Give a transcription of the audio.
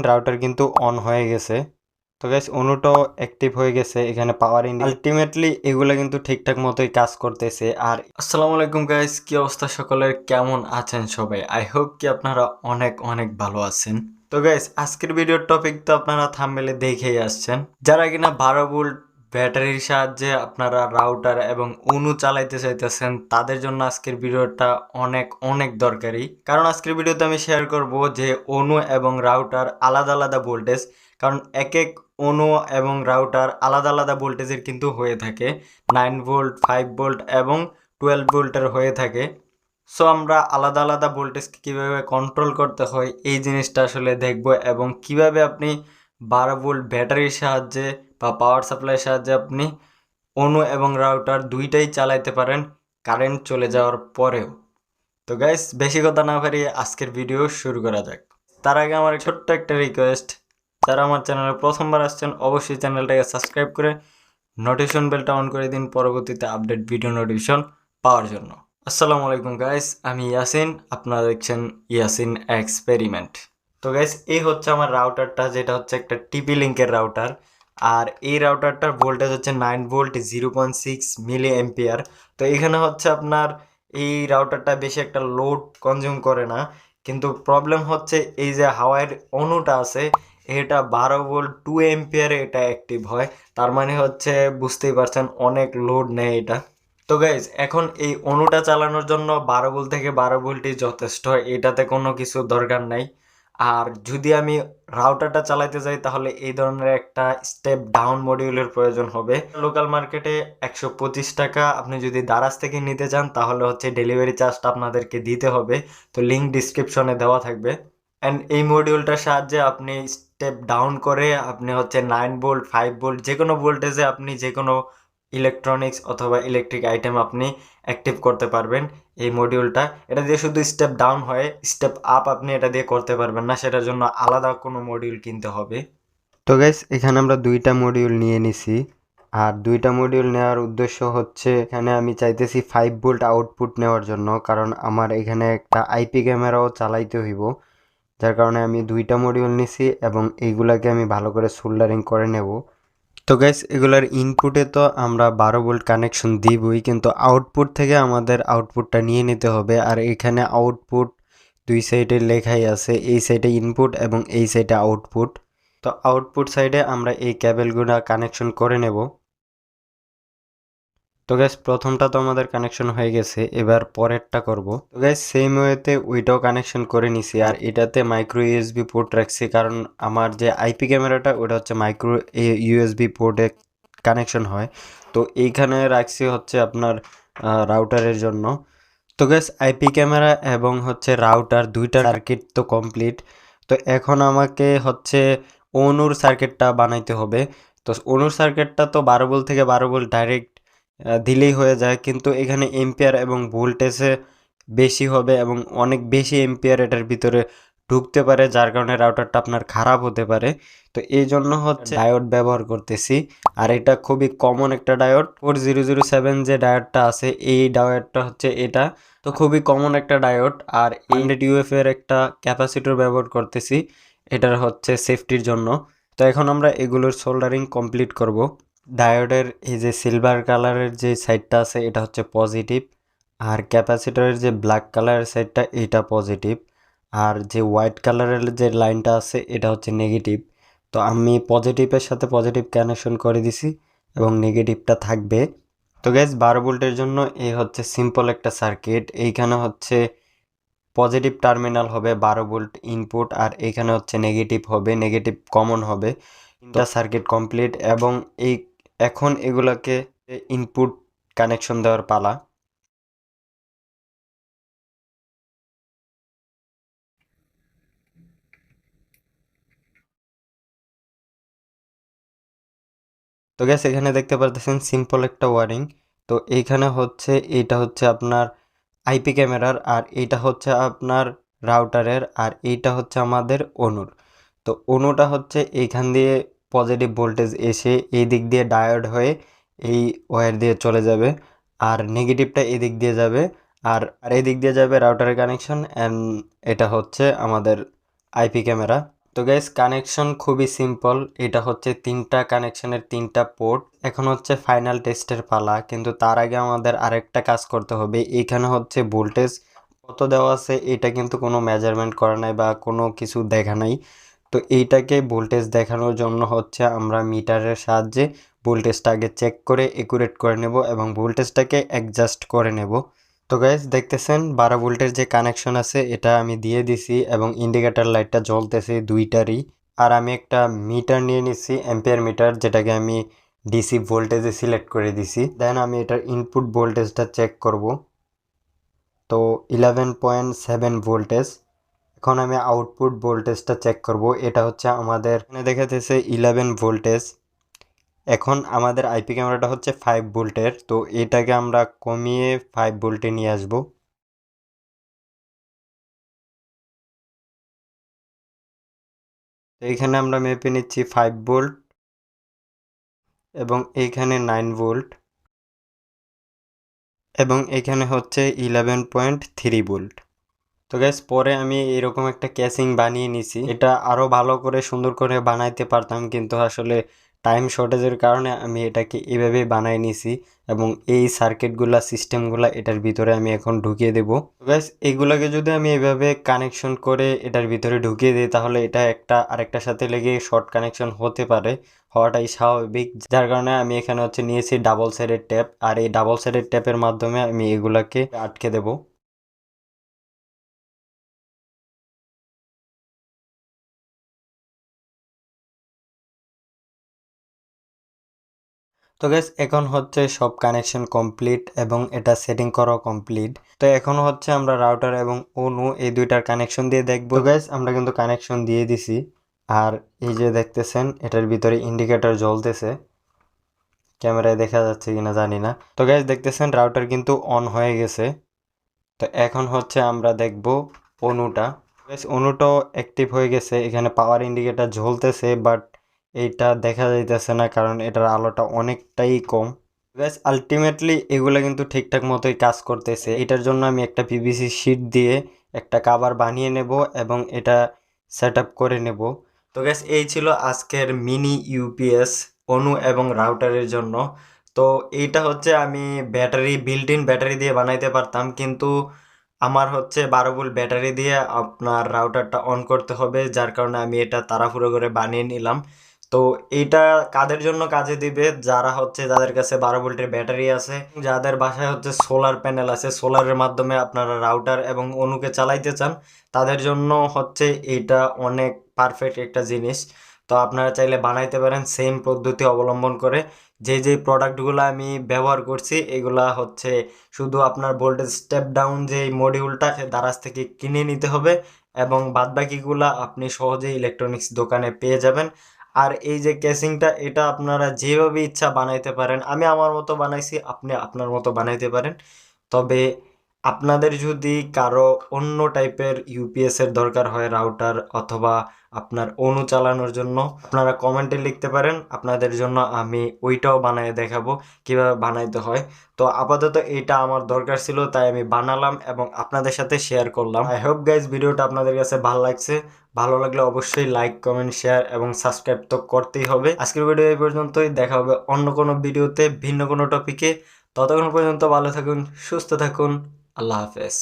Router কিন্তু on হয়ে গেছে। তো গাইস অনুটাও অ্যাক্টিভ হয়ে গেছে, এখানে পাওয়ার আলটিমেটলি এগুলো কিন্তু ঠিকঠাক মতোই কাজ করতেছে। আর আসসালামু আলাইকুম গাইস, কি অবস্থা সকলের, কেমন আছেন সবাই? আই হোপ কি আপনারা অনেক অনেক ভালো আছেন। তো গাইস আজকের ভিডিওর টপিক তো আপনারা থাম্বনেলে দেখেই আসছেন, যারা কিনা 12 ভোল্ট ব্যাটারির সাহায্যে আপনারা রাউটার এবং অনু চালাইতে চাইতেছেন তাদের জন্য আজকের ভিডিওটা অনেক অনেক দরকারি। কারণ আজকের ভিডিওতে আমি শেয়ার করব যে অনু এবং রাউটার আলাদা আলাদা ভোল্টেজ, কারণ এক এক অনু এবং রাউটার আলাদা আলাদা ভোল্টেজের কিন্তু হয়ে থাকে। 9 ভোল্ট, 5 ভোল্ট এবং 12 ভোল্টের হয়ে থাকে। সো আমরা আলাদা আলাদা ভোল্টেজকে কীভাবে কন্ট্রোল করতে হয় এই জিনিসটা আসলে দেখব, এবং কিভাবে আপনি 12 ভোল্ট ব্যাটারির সাহায্যে বা পাওয়ার সাপ্লাইয়ের সাহায্যে আপনি অনু এবং রাউটার দুইটাই চালাইতে পারেন কারেন্ট চলে যাওয়ার পরেও। তো গাইস বেশি কথা না বাড়িয়ে আজকের ভিডিও শুরু করা যাক। তার আগে আমার ছোট্ট একটা রিকোয়েস্ট, যারা আমার চ্যানেলে প্রথমবার আসছেন অবশ্যই চ্যানেলটাকে সাবস্ক্রাইব করে নোটিফিকেশন বেলটা অন করে দিন পরবর্তীতে আপডেট ভিডিও নোটিফিকেশন পাওয়ার জন্য। আসসালামু আলাইকুম গাইস, আমি ইয়াসিন, আপনারা দেখছেন ইয়াসিন এক্সপেরিমেন্ট। তো গাইস এই হচ্ছে আমার রাউটারটা, যেটা হচ্ছে একটা টিপি লিঙ্কের রাউটার। আর এই রাউটারটার ভোল্টেজ হচ্ছে 9 ভোল্ট 0.6 মিলি এম্পিয়ার। তো এখানে হচ্ছে আপনার এই রাউটারটা বেশি একটা লোড কনজিউম করে না, কিন্তু প্রবলেম হচ্ছে এই যে হাওয়ার অনুটা আছে এটা 12 ভোল্ট 2 এম্পিয়ারে এটা অ্যাক্টিভ হয়। তার মানে হচ্ছে বুঝতেই পারছেন অনেক লোড নেয় এটা। তো গাইজ এখন এই অনুটা চালানোর জন্য 12 ভোল্ট থেকে 12 ভোল্টই যথেষ্ট, এটাতে কোনো কিছু দরকার নাই। আর যদি আমি রাউটারটা চালাতে যাই তাহলে এই ধরনের একটা স্টেপ ডাউন মডিউলের প্রয়োজন হবে। লোকাল মার্কেটে 125 টাকা, আপনি যদি দারাজ থেকে নিতে চান তাহলে হচ্ছে ডেলিভারি চার্জটা আপনাদেরকে দিতে হবে। তো লিঙ্ক ডিসক্রিপশনে দেওয়া থাকবে। অ্যান্ড এই মডিউলটার সাহায্যে আপনি স্টেপ ডাউন করে আপনি হচ্ছে 9 ভোল্ট 5 ভোল্ট যে কোনো ভোল্টেজে আপনি যে কোনো ইলেকট্রনিক্স অথবা ইলেকট্রিক আইটেম আপনি অ্যাক্টিভ করতে পারবেন এই মডিউলটা। এটা দিয়ে শুধু স্টেপ ডাউন হয়, স্টেপ আপ আপনি এটা দিয়ে করতে পারবেন না, সেটার জন্য আলাদা কোনো মডিউল কিনতে হবে। তো গাইস এখানে আমরা দুইটা মডিউল নিয়ে নিছি। আর দুইটা মডিউল নেওয়ার উদ্দেশ্য হচ্ছে এখানে আমি চাইতেছি 5 ভোল্ট আউটপুট নেওয়ার জন্য, কারণ আমার এখানে একটা আইপি ক্যামেরাও চালাইতে হইব, যার কারণে আমি দুইটা মডিউল নিছি এবং এইগুলাকে আমি ভালো করে সোল্ডারিং করে নেব। তো গাইস এগুলার ইনপুটে তো আমরা 12 ভোল্ট কানেকশন দিবই, কিন্তু আউটপুট থেকে আমাদের আউটপুটটা নিয়ে নিতে হবে। আর এখানে আউটপুট দুই সাইডে লেখাই আছে, এই সাইডে ইনপুট এবং এই সাইডে আউটপুট। তো আউটপুট সাইডে আমরা এই ক্যাবেলগুলো কানেকশন করে নেব। তো গ্যাস প্রথমটা তো আমাদের কানেকশন হয়ে গেছে, এবার পরেরটা করব। তো গ্যাস সেম ওয়েতে ওইটাও কানেকশন করে নিছি। আর এটাতে মাইক্রো ইউএসবি পোর্ট রাখছি, কারণ আমার যে আইপি ক্যামেরাটা ওটা হচ্ছে মাইক্রো ইউএসবি পোর্টে কানেকশন হয়। তো এইখানে রাখছি হচ্ছে আপনার রাউটারের জন্য। তো গ্যাস আইপি ক্যামেরা এবং হচ্ছে রাউটার দুইটা সার্কিট তো কমপ্লিট। তো এখন আমাকে হচ্ছে অনুর সার্কিটটা বানাইতে হবে। তো অনুর সার্কিটটা তো 12 ভোল্ট থেকে 12 ভোল্ট ডাইরেক্ট দিলেই হয়ে যায়, কিন্তু এখানে এম্পিয়ার এবং ভোল্টেজে বেশি হবে এবং অনেক বেশি এম্পিয়ার এটার ভিতরে ঢুকতে পারে, যার কারণে রাউটারটা আপনার খারাপ হতে পারে। তো এই জন্য হচ্ছে ডায়োড ব্যবহার করতেছি। আর এটা খুবই কমন একটা ডায়োড, 4007 যে ডায়োডটা আছে এই ডায়োডটা হচ্ছে এটা। তো খুবই কমন একটা ডায়োড। আর 100 ইউএফ এর একটা ক্যাপাসিটর ব্যবহার করতেছি এটার হচ্ছে সেফটির জন্য। তো এখন আমরা এগুলোর সোল্ডারিং কমপ্লিট করব। ডায়োডের এই যে সিলভার কালারের যে সাইডটা আছে এটা হচ্ছে পজিটিভ, আর ক্যাপাসিটরের যে ব্ল্যাক কালারের সাইডটা এটা পজিটিভ, আর যে হোয়াইট কালারের যে লাইনটা আছে এটা হচ্ছে নেগেটিভ। তো আমি পজিটিভের সাথে পজিটিভ কানেকশন করে দিছি এবং নেগেটিভটা থাকবে। তো গ্যাস 12 ভোল্টের জন্য এই হচ্ছে সিম্পল একটা সার্কিট। এইখানে হচ্ছে পজিটিভ টার্মিনাল হবে 12 ভোল্ট ইনপুট, আর এইখানে হচ্ছে নেগেটিভ হবে, নেগেটিভ কমন হবে। তিনটা সার্কিট কমপ্লিট এবং এই এখন এগুলাকে ইনপুট কানেকশন দেওয়ার পালা। তো গ্যাস এখানে দেখতে পারতেছেন সিম্পল একটা ওয়ারিং। তো এইখানে হচ্ছে এইটা হচ্ছে আপনার আইপি ক্যামেরার, আর এইটা হচ্ছে আপনার রাউটারের, আর এইটা হচ্ছে আমাদের অনুর। তো অনুটা হচ্ছে এইখান দিয়ে পজিটিভ ভোল্টেজ এসে এই দিক দিয়ে ডায়োড হয়ে এই ওয়্যার দিয়ে চলে যাবে, আর নেগেটিভটা এদিক দিয়ে যাবে, আর আর এই দিক দিয়ে যাবে রাউটারের কানেকশন। অ্যান্ড এটা হচ্ছে আমাদের আইপি ক্যামেরা। তো গাইস কানেকশন খুবই সিম্পল, এটা হচ্ছে তিনটা কানেকশনের তিনটা পোর্ট। এখন হচ্ছে ফাইনাল টেস্টের পালা, কিন্তু তার আগে আমাদের আরেকটা কাজ করতে হবে। এইখানে হচ্ছে ভোল্টেজ কত দেওয়া আছে এটা কিন্তু কোনো মেজারমেন্ট করা নাই বা কোনো কিছু দেখা নাই। তো এইটাকে ভোল্টেজ দেখানোর জন্য হচ্ছে আমরা মিটারের সাহায্যে ভোল্টেজটা আগে চেক করে একুরেট করে নেব এবং ভোল্টেজটাকে অ্যাডজাস্ট করে নেব। তো গাইস দেখতেছেন 12 ভোল্টের যে কানেকশন আছে এটা আমি দিয়ে দিছি এবং ইন্ডিকেটর লাইটটা জ্বলতেছে দুইটারই। আর আমি একটা মিটার নিয়ে নিছি, অ্যাম্পিয়ার মিটার, যেটাকে আমি ডিসি ভোল্টেজে সিলেক্ট করে দিছি। দেন আমি এটার ইনপুট ভোল্টেজটা চেক করব। তো 11.7 ভোল্টেজ। এখন আমি আউটপুট ভোল্টেজটা চেক করব, এটা হচ্ছে আমাদের এখানে দেখাতেছে 11 ভোল্টেজ। এখন আমাদের আইপি ক্যামেরাটা হচ্ছে 5 ভোল্টের, তো এটাকে আমরা কমিয়ে 5 ভোল্টে নিয়ে আসব। তো এইখানে আমরা মেপে নিচ্ছি 5 ভোল্ট এবং এইখানে 9 ভোল্ট এবং এখানে হচ্ছে 11.3 ভোল্ট। তো গ্যাস পরে আমি এরকম একটা ক্যাসিং বানিয়ে নিছি। এটা আরও ভালো করে সুন্দর করে বানাইতে পারতাম, কিন্তু আসলে টাইম শর্টেজের কারণে আমি এটাকে এভাবেই বানাই নিছি এবং এই সার্কিটগুলা সিস্টেমগুলা এটার ভিতরে আমি এখন ঢুকিয়ে দেব। গ্যাস এগুলাকে যদি আমি এভাবে কানেকশন করে এটার ভিতরে ঢুকিয়ে দিই তাহলে এটা একটা আরেকটার সাথে লেগে শর্ট কানেকশন হতে পারে, হওয়াটাই স্বাভাবিক। যার কারণে আমি এখানে হচ্ছে নিয়েছি ডাবল সাইডের ট্যাপ, আর এই ডাবল সাইডের ট্যাপের মাধ্যমে আমি এগুলাকে আটকে দেব। তো গ্যাস এখন হচ্ছে সব কানেকশন কমপ্লিট এবং এটা সেটিং করাও কমপ্লিট। তো এখন হচ্ছে আমরা রাউটার এবং অনু এই দুইটার কানেকশন দিয়ে দেখবো। তো গ্যাস আমরা কিন্তু কানেকশন দিয়ে দিছি, আর এই যে দেখতেছেন এটার ভিতরে ইন্ডিকেটর জ্বলতেছে, ক্যামেরায় দেখা যাচ্ছে কিনা জানি না। তো গ্যাস দেখতেছেন রাউটার কিন্তু অন হয়ে গেছে। তো এখন হচ্ছে আমরা দেখব অনুটা। গ্যাস অনুটাও অ্যাক্টিভ হয়ে গেছে, এখানে পাওয়ার ইন্ডিকেটর জ্বলতেছে বাট এইটা দেখা যাইতেছে না কারণ এটার আলোটা অনেকটাই কম। গ্যাস আলটিমেটলি এগুলো কিন্তু ঠিকঠাক মতোই কাজ করতেছে। এটার জন্য আমি একটা পিভিসি শিট দিয়ে একটা কভার বানিয়ে নেব এবং এটা সেট আপ করে নেব। তো গ্যাস এই ছিল আজকের মিনি ইউপিএস অনু এবং রাউটারের জন্য। তো এইটা হচ্ছে আমি ব্যাটারি বিল্ট ইন ব্যাটারি দিয়ে বানাইতে পারতাম, কিন্তু আমার হচ্ছে 12 ভোল্ট ব্যাটারি দিয়ে আপনার রাউটারটা অন করতে হবে, যার কারণে আমি এটা তাড়াহুড়ো করে বানিয়ে নিলাম। তো এইটা কাদের জন্য কাজে দিবে, যারা হচ্ছে যাদের কাছে 12 ভোল্টের ব্যাটারি আছে, যাদের বাসায় হচ্ছে সোলার প্যানেল আছে, সোলারের মাধ্যমে আপনারা রাউটার এবং অনুকে চালাইতে চান, তাদের জন্য হচ্ছে এইটা অনেক পারফেক্ট একটা জিনিস। তো আপনারা চাইলে বানাইতে পারেন সেম পদ্ধতি অবলম্বন করে। যে যে প্রোডাক্টগুলো আমি ব্যবহার করছি এগুলা হচ্ছে শুধু আপনার ভোল্টেজ স্টেপ ডাউন যে মডিউলটা দারাজ থেকে কিনে নিতে হবে এবং বাদবাকিগুলা আপনি সহজেই ইলেকট্রনিক্স দোকানে পেয়ে যাবেন। আর এই যে কেসিংটা এটা আপনারা যেভাবে ইচ্ছা বানাইতে পারেন, আমি আমার মতো বানাইছি, আপনি আপনার মতো বানাইতে পারেন। তবে আপনাদের যদি কারো অন্য টাইপের ইউপিএস এর দরকার হয় রাউটার অথবা আপনার অনু চালানোর জন্য, আপনারা কমেন্টে লিখতে পারেন, আপনাদের জন্য আমি ওইটাও বানিয়ে দেখাবো কিভাবে বানাইতে হয়। তো আপাতত এটা আমার দরকার ছিল তাই আমি বানালাম এবং আপনাদের সাথে শেয়ার করলাম। আই হোপ গাইজ ভিডিওটা আপনাদের কাছে ভালো লাগছে। ভালো লাগলে অবশ্যই লাইক কমেন্ট শেয়ার এবং সাবস্ক্রাইব তো করতেই হবে। আজকের ভিডিও এই পর্যন্তই, দেখা হবে অন্য কোনো ভিডিওতে ভিন্ন কোনো টপিকে। ততক্ষণ পর্যন্ত ভালো থাকুন, সুস্থ থাকুন, আল্লাহ হাফেজ।